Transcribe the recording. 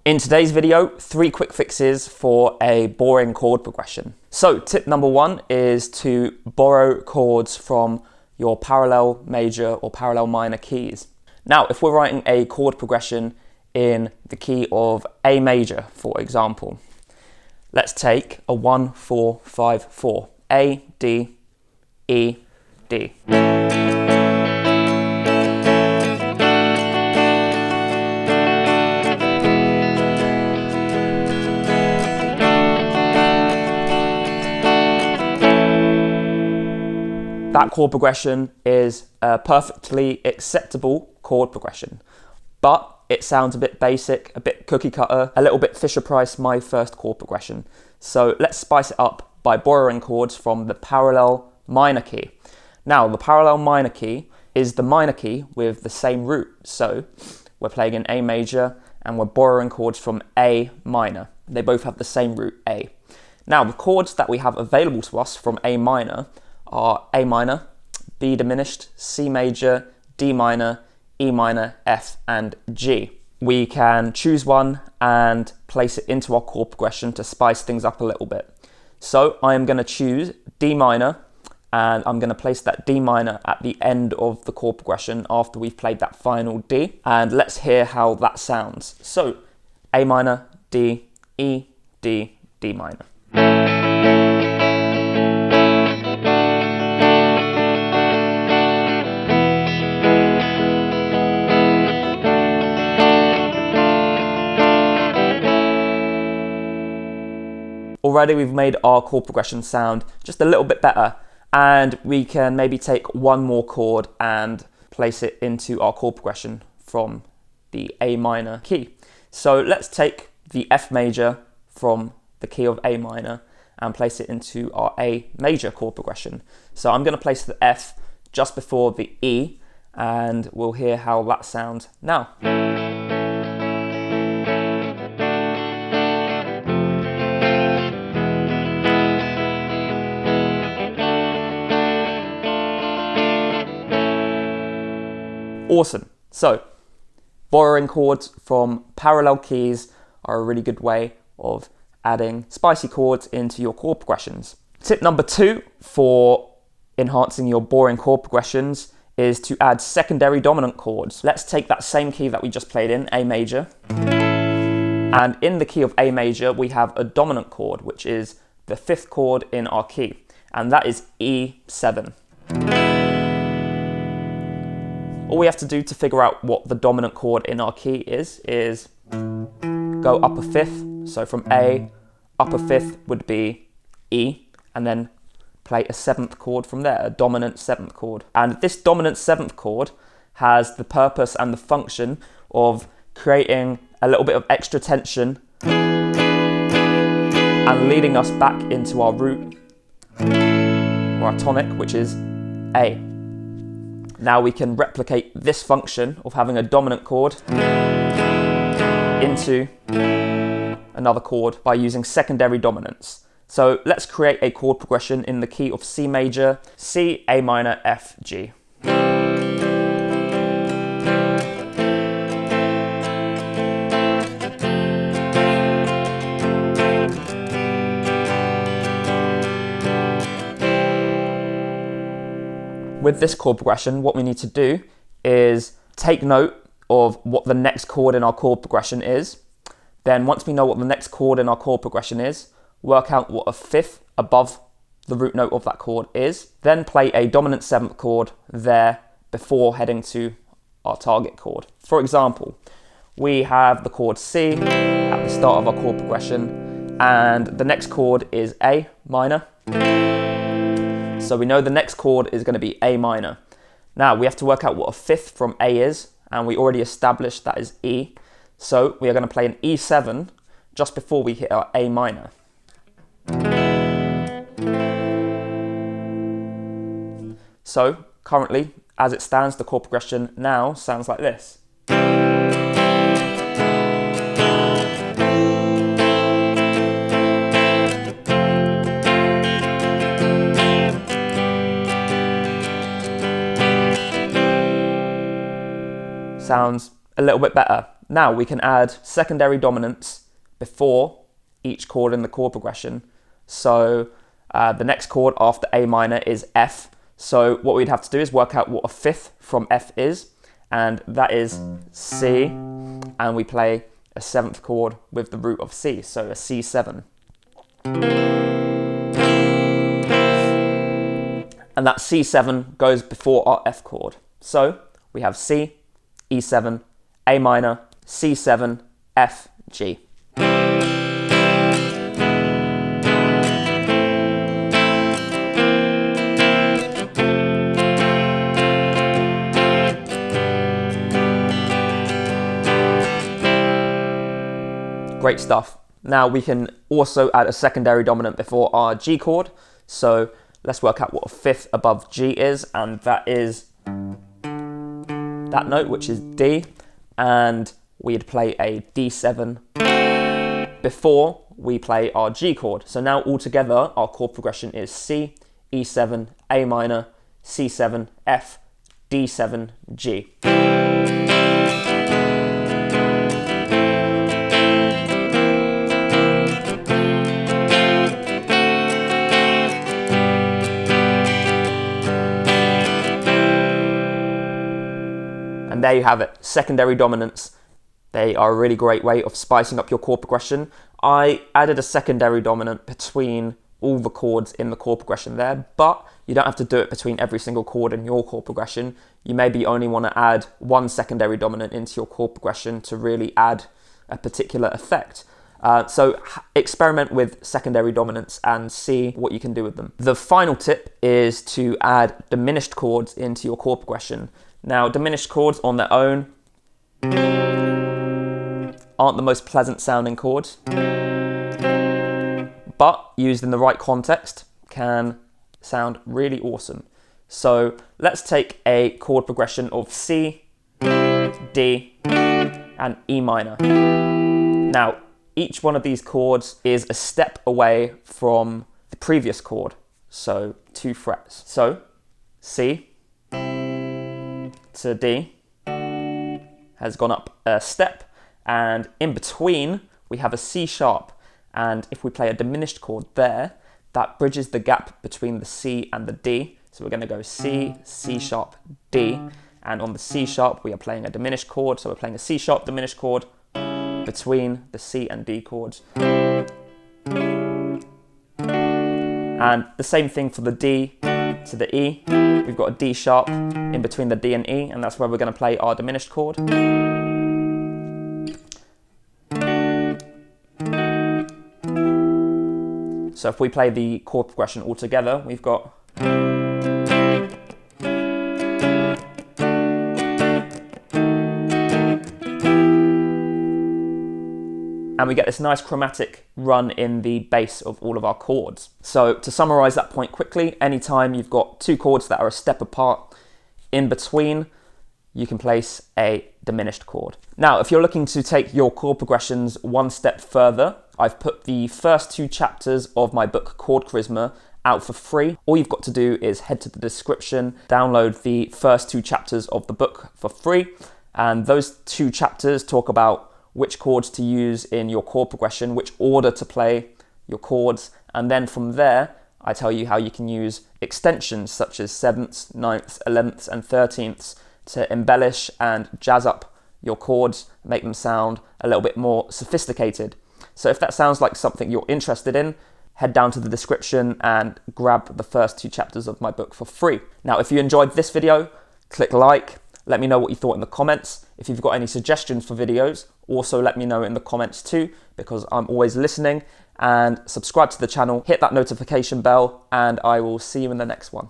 In today's video, 3 quick fixes for a boring chord progression. So tip number 1 is to borrow chords from your parallel major or parallel minor keys. Now, if we're writing a chord progression in the key of A major, for example, let's take a 1, 4, 5, 4, A, D, E, D. That chord progression is a perfectly acceptable chord progression, but it sounds a bit basic, a bit cookie cutter, a little bit Fisher-Price my first chord progression. So let's spice it up by borrowing chords from the parallel minor key. Now, the parallel minor key is the minor key with the same root. So we're playing in A major and we're borrowing chords from A minor. They both have the same root, A. Now, the chords that we have available to us from A minor are A minor, B diminished, C major, D minor, E minor, F and G. We can choose one and place it into our chord progression to spice things up a little bit. So I am going to choose D minor and I'm going to place that D minor at the end of the chord progression after we've played that final D, and let's hear how that sounds. So A minor, D, E, D, D minor. Already we've made our chord progression sound just a little bit better, and we can maybe take one more chord and place it into our chord progression from the A minor key. So let's take the F major from the key of A minor and place it into our A major chord progression. So I'm going to place the F just before the E and we'll hear how that sounds now. Awesome. So, borrowing chords from parallel keys are a really good way of adding spicy chords into your chord progressions. Tip number 2 for enhancing your boring chord progressions is to add secondary dominant chords. Let's take that same key that we just played in, A major, and in the key of A major we have a dominant chord, which is the 5th chord in our key, and that is E7. All we have to do to figure out what the dominant chord in our key is go up a 5th. So from A, up a 5th would be E, and then play a 7th chord from there, a dominant 7th chord. And this dominant 7th chord has the purpose and the function of creating a little bit of extra tension and leading us back into our root, or our tonic, which is A. Now we can replicate this function of having a dominant chord into another chord by using secondary dominants. So let's create a chord progression in the key of C major, C, A minor, F, G. With this chord progression, what we need to do is take note of what the next chord in our chord progression is. Then once we know what the next chord in our chord progression is, work out what a 5th above the root note of that chord is. Then play a dominant 7th chord there before heading to our target chord. For example, we have the chord C at the start of our chord progression, and the next chord is A minor. So we know the next chord is going to be A minor. Now we have to work out what a 5th from A is, and we already established that is E. So we are going to play an E7 just before we hit our A minor. So currently, as it stands, the chord progression now sounds like this. Sounds a little bit better. Now we can add secondary dominants before each chord in the chord progression. So the next chord after A minor is F. So what we'd have to do is work out what a fifth from F is, and that is C, and we play a seventh chord with the root of C, so a C7. And that C7 goes before our F chord. So we have C, E7, A minor, C7, F, G. Great stuff. Now we can also add a secondary dominant before our G chord. So let's work out what a fifth above G is, and that is that note, which is D, and we'd play a D7 before we play our G chord. So now altogether our chord progression is C, E7, A minor, C7, F, D7, G. And there you have it, secondary dominants. They are a really great way of spicing up your chord progression. I added a secondary dominant between all the chords in the chord progression there, but you don't have to do it between every single chord in your chord progression. You maybe only want to add one secondary dominant into your chord progression to really add a particular effect. So experiment with secondary dominants and see what you can do with them. The final tip is to add diminished chords into your chord progression. Now, diminished chords on their own aren't the most pleasant sounding chords, but used in the right context can sound really awesome. So let's take a chord progression of C, D, and E minor. Now, each one of these chords is a step away from the previous chord, so 2 frets. So C to D has gone up a step, and in between we have a C sharp, and if we play a diminished chord there, that bridges the gap between the C and the D. So we're going to go C, C sharp, D, and on the C sharp we are playing a diminished chord, so we're playing a C sharp diminished chord between the C and D chords. And the same thing for the D to the E. We've got a D sharp in between the D and E, and that's where we're going to play our diminished chord. So if we play the chord progression all together, we've got and we get this nice chromatic run in the bass of all of our chords. So to summarize that point quickly, anytime you've got 2 chords that are a step apart, in between, you can place a diminished chord. Now, if you're looking to take your chord progressions one step further, I've put the first 2 chapters of my book Chord Charisma out for free. All you've got to do is head to the description, download the first 2 chapters of the book for free, and those 2 chapters talk about which chords to use in your chord progression, which order to play your chords, and then from there I tell you how you can use extensions such as 7ths, 9ths, 11ths and 13ths to embellish and jazz up your chords, make them sound a little bit more sophisticated. So if that sounds like something you're interested in, head down to the description and grab the first 2 chapters of my book for free. Now, if you enjoyed this video, click like, let me know what you thought in the comments. If you've got any suggestions for videos, also let me know in the comments too, because I'm always listening. And subscribe to the channel, hit that notification bell, and I will see you in the next one.